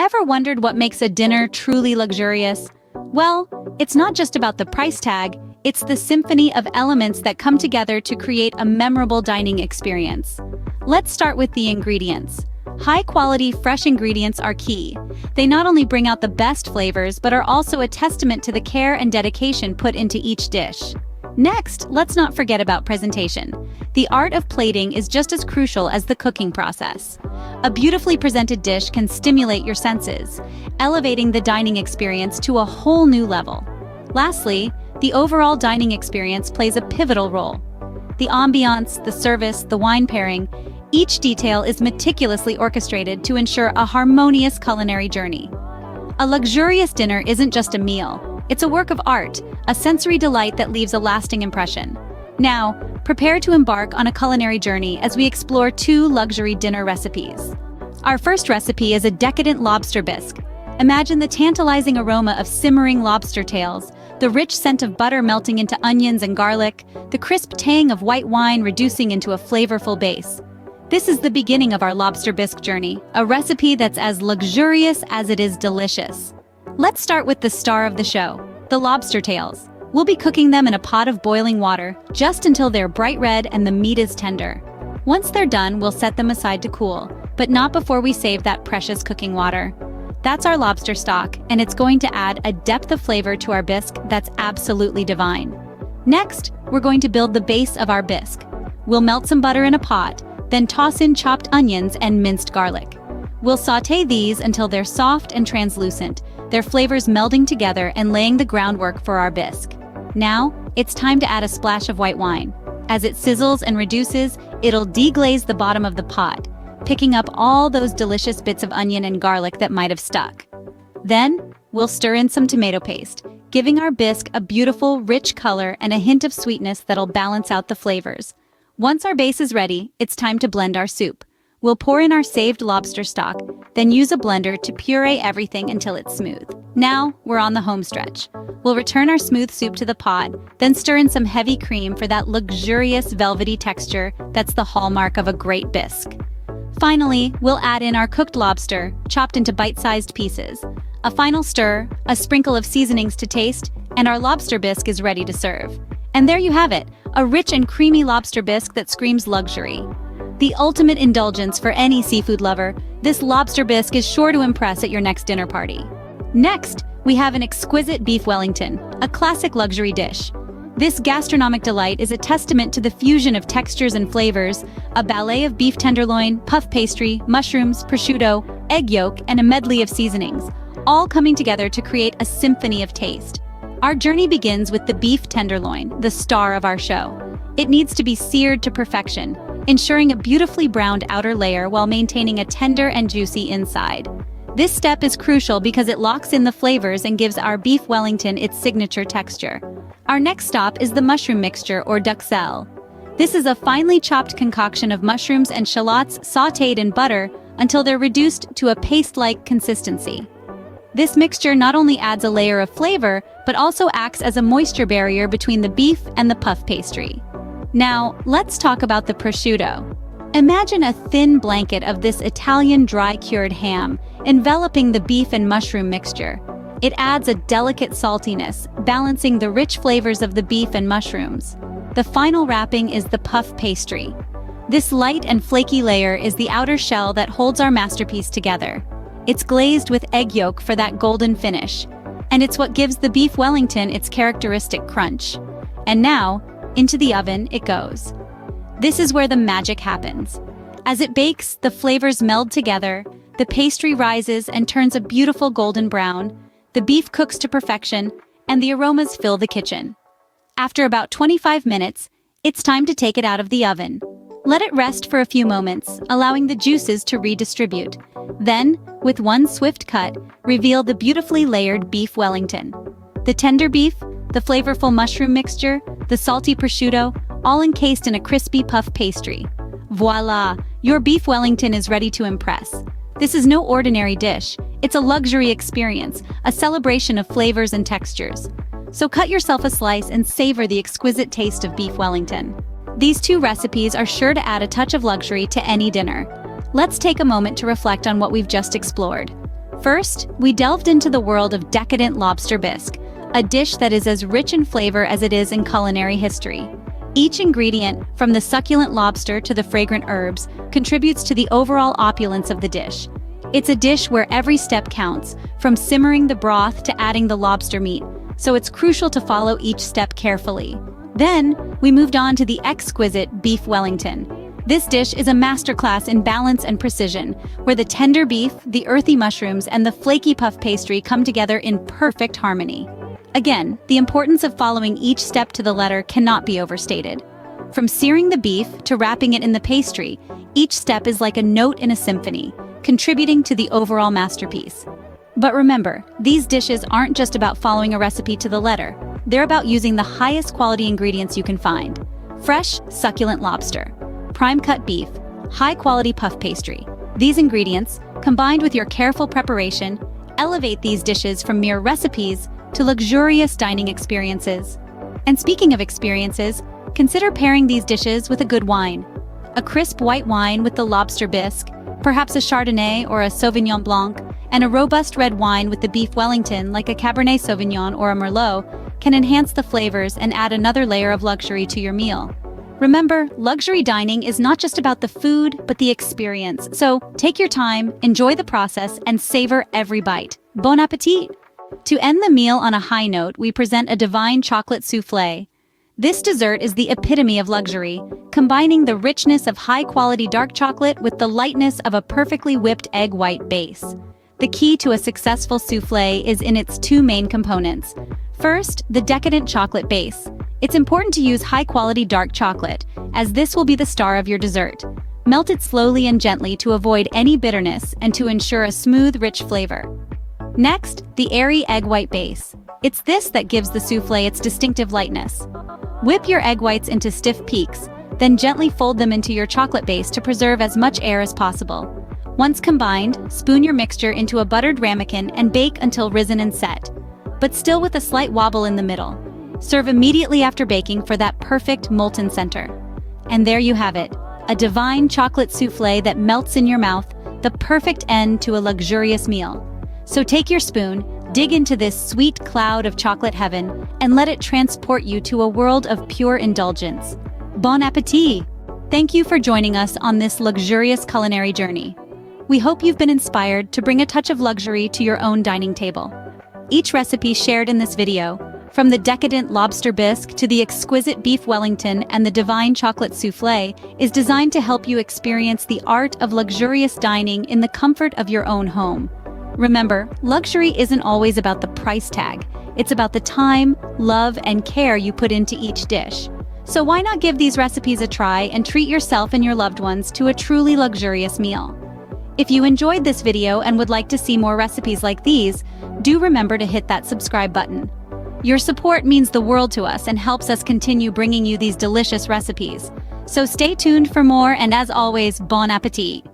Ever wondered what makes a dinner truly luxurious? Well, it's not just about the price tag, it's the symphony of elements that come together to create a memorable dining experience. Let's start with the ingredients. High-quality, fresh ingredients are key. They not only bring out the best flavors, but are also a testament to the care and dedication put into each dish. Next, let's not forget about presentation. The art of plating is just as crucial as the cooking process. A beautifully presented dish can stimulate your senses, elevating the dining experience to a whole new level. Lastly, the overall dining experience plays a pivotal role. The ambiance, the service, the wine pairing, each detail is meticulously orchestrated to ensure a harmonious culinary journey. A luxurious dinner isn't just a meal. It's a work of art, a sensory delight that leaves a lasting impression. Now, prepare to embark on a culinary journey as we explore 2 luxury dinner recipes. Our first recipe is a decadent lobster bisque. Imagine the tantalizing aroma of simmering lobster tails, the rich scent of butter melting into onions and garlic, the crisp tang of white wine reducing into a flavorful base. This is the beginning of our lobster bisque journey, a recipe that's as luxurious as it is delicious. Let's start with the star of the show, the lobster tails. We'll be cooking them in a pot of boiling water, just until they're bright red and the meat is tender. Once they're done, we'll set them aside to cool, but not before we save that precious cooking water. That's our lobster stock, and it's going to add a depth of flavor to our bisque that's absolutely divine. Next, we're going to build the base of our bisque. We'll melt some butter in a pot, then toss in chopped onions and minced garlic. We'll sauté these until they're soft and translucent, their flavors melding together and laying the groundwork for our bisque. Now, it's time to add a splash of white wine. As it sizzles and reduces, it'll deglaze the bottom of the pot, picking up all those delicious bits of onion and garlic that might have stuck. Then, we'll stir in some tomato paste, giving our bisque a beautiful, rich color and a hint of sweetness that'll balance out the flavors. Once our base is ready, it's time to blend our soup. We'll pour in our saved lobster stock, then use a blender to puree everything until it's smooth. Now, we're on the home stretch. We'll return our smooth soup to the pot, then stir in some heavy cream for that luxurious velvety texture that's the hallmark of a great bisque. Finally, we'll add in our cooked lobster, chopped into bite-sized pieces. A final stir, a sprinkle of seasonings to taste, and our lobster bisque is ready to serve. And there you have it, a rich and creamy lobster bisque that screams luxury. The ultimate indulgence for any seafood lover, this lobster bisque is sure to impress at your next dinner party. Next, we have an exquisite beef Wellington, a classic luxury dish. This gastronomic delight is a testament to the fusion of textures and flavors, a ballet of beef tenderloin, puff pastry, mushrooms, prosciutto, egg yolk, and a medley of seasonings, all coming together to create a symphony of taste. Our journey begins with the beef tenderloin, the star of our show. It needs to be seared to perfection, ensuring a beautifully browned outer layer while maintaining a tender and juicy inside. This step is crucial because it locks in the flavors and gives our beef Wellington its signature texture. Our next stop is the mushroom mixture, or duxelle. This is a finely chopped concoction of mushrooms and shallots sautéed in butter until they're reduced to a paste-like consistency. This mixture not only adds a layer of flavor, but also acts as a moisture barrier between the beef and the puff pastry. Now, let's talk about the prosciutto. Imagine a thin blanket of this Italian dry-cured ham enveloping the beef and mushroom mixture. It adds a delicate saltiness, balancing the rich flavors of the beef and mushrooms. The final wrapping is the puff pastry. This light and flaky layer is the outer shell that holds our masterpiece together. It's glazed with egg yolk for that golden finish, and it's what gives the beef Wellington its characteristic crunch. And now, into the oven it goes. This is where the magic happens. As it bakes, the flavors meld together, the pastry rises and turns a beautiful golden brown, the beef cooks to perfection, and the aromas fill the kitchen. After about 25 minutes, it's time to take it out of the oven. Let it rest for a few moments, allowing the juices to redistribute. Then, with one swift cut, reveal the beautifully layered beef Wellington. The tender beef, the flavorful mushroom mixture, the salty prosciutto, all encased in a crispy puff pastry. Voila! Your beef Wellington is ready to impress. This is no ordinary dish. It's a luxury experience, a celebration of flavors and textures. So cut yourself a slice and savor the exquisite taste of beef Wellington. These 2 recipes are sure to add a touch of luxury to any dinner. Let's take a moment to reflect on what we've just explored. First, we delved into the world of decadent lobster bisque, a dish that is as rich in flavor as it is in culinary history. Each ingredient, from the succulent lobster to the fragrant herbs, contributes to the overall opulence of the dish. It's a dish where every step counts, from simmering the broth to adding the lobster meat, so it's crucial to follow each step carefully. Then, we moved on to the exquisite beef Wellington. This dish is a masterclass in balance and precision, where the tender beef, the earthy mushrooms, and the flaky puff pastry come together in perfect harmony. Again, the importance of following each step to the letter cannot be overstated. From searing the beef to wrapping it in the pastry, each step is like a note in a symphony, contributing to the overall masterpiece. But remember, these dishes aren't just about following a recipe to the letter. They're about using the highest quality ingredients you can find. Fresh, succulent lobster, prime-cut beef, high-quality puff pastry. These ingredients, combined with your careful preparation, elevate these dishes from mere recipes to luxurious dining experiences. And speaking of experiences, consider pairing these dishes with a good wine. A crisp white wine with the lobster bisque, perhaps a Chardonnay or a Sauvignon Blanc, and a robust red wine with the beef Wellington like a Cabernet Sauvignon or a Merlot can enhance the flavors and add another layer of luxury to your meal. Remember, luxury dining is not just about the food, but the experience. So take your time, enjoy the process, and savor every bite. Bon appétit! To end the meal on a high note, we present a divine chocolate soufflé. This dessert is the epitome of luxury, combining the richness of high-quality dark chocolate with the lightness of a perfectly whipped egg white base. The key to a successful soufflé is in its two main components. First, the decadent chocolate base. It's important to use high-quality dark chocolate, as this will be the star of your dessert. Melt it slowly and gently to avoid any bitterness and to ensure a smooth, rich flavor. Next, the airy egg white base. It's this that gives the soufflé its distinctive lightness. Whip your egg whites into stiff peaks, then gently fold them into your chocolate base to preserve as much air as possible. Once combined, spoon your mixture into a buttered ramekin and bake until risen and set, but still with a slight wobble in the middle. Serve immediately after baking for that perfect molten center. And there you have it, a divine chocolate soufflé that melts in your mouth, the perfect end to a luxurious meal. So take your spoon, dig into this sweet cloud of chocolate heaven, and let it transport you to a world of pure indulgence. Bon appétit! Thank you for joining us on this luxurious culinary journey. We hope you've been inspired to bring a touch of luxury to your own dining table. Each recipe shared in this video, from the decadent lobster bisque to the exquisite beef Wellington and the divine chocolate soufflé, is designed to help you experience the art of luxurious dining in the comfort of your own home. Remember, luxury isn't always about the price tag. It's about the time, love, and care you put into each dish. So why not give these recipes a try and treat yourself and your loved ones to a truly luxurious meal? If you enjoyed this video and would like to see more recipes like these, do remember to hit that subscribe button. Your support means the world to us and helps us continue bringing you these delicious recipes. So stay tuned for more, and as always, bon appétit!